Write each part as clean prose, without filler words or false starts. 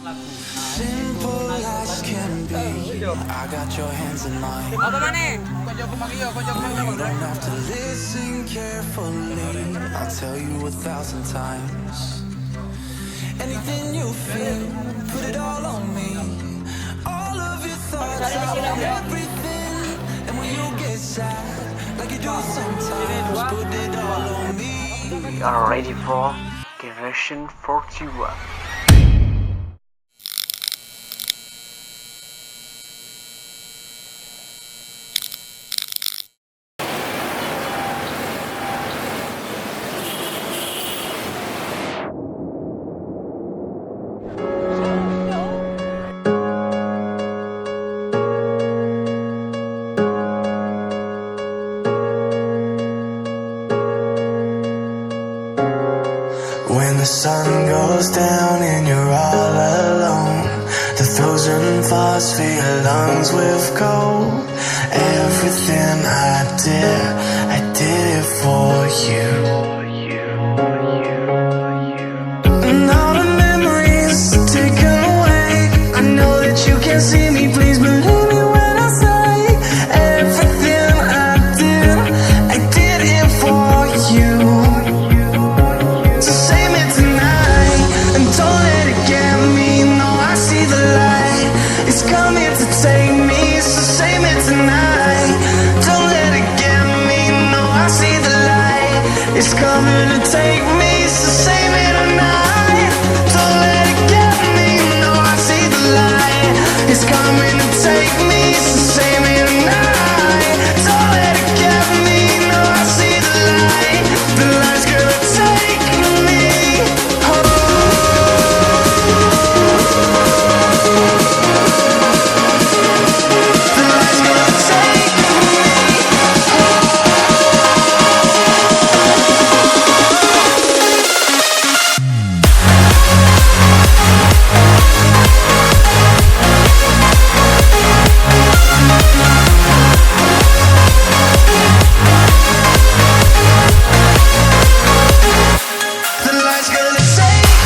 Simple as can be. I got your hands in mine. You don't have to listen carefully. I'll tell you 1,000 times. Anything you feel, put it all on me. All of your thoughts, everything. And when you get sad, like you do sometimes, put it all on me. We are ready for version 41. When the sun goes down and you're all alone, the frozen thoughts fill your lungs with cold. Everything I did it for you. And all the memories taken away. I know that you can't see me, please believe me when I say everything I did it for you. It's coming to take me, so save me tonight. Don't let it get me, no, I see the light. It's coming to take me, so save me tonight. Don't let it get me, no, I see the light. The light's gonna take me home. The light's gonna take me home.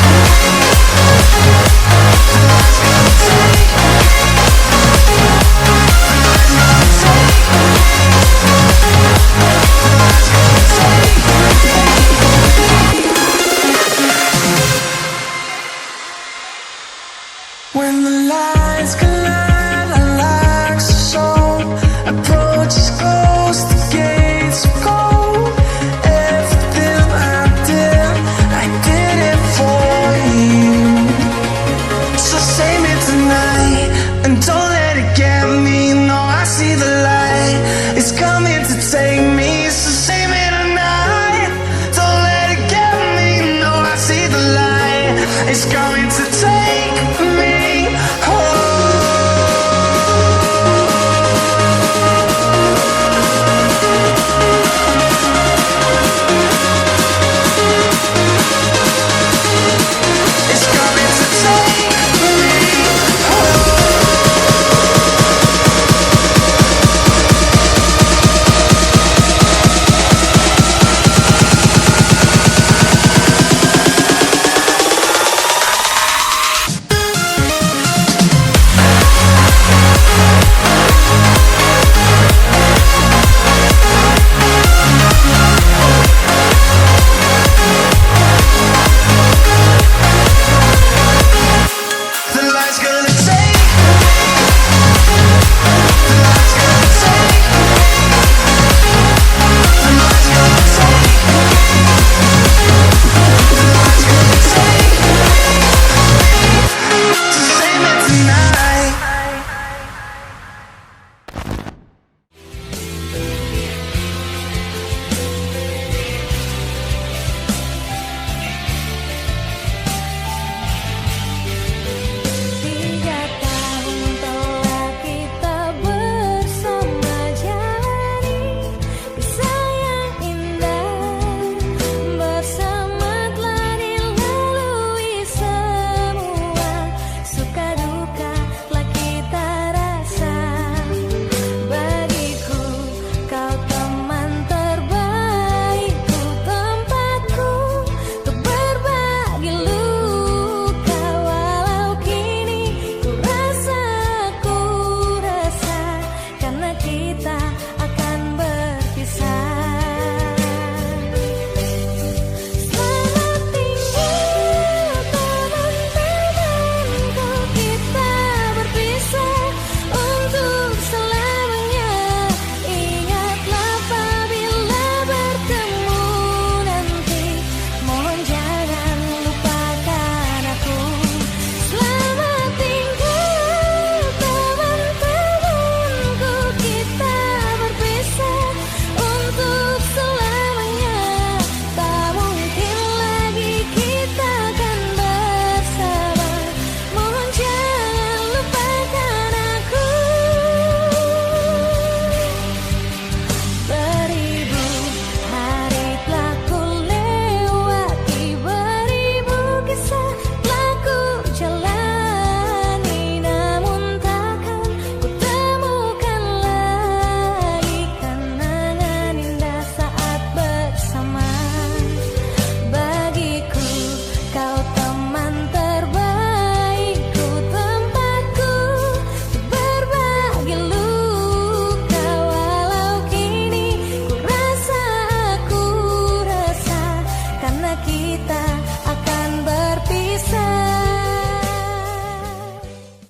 When the lights collide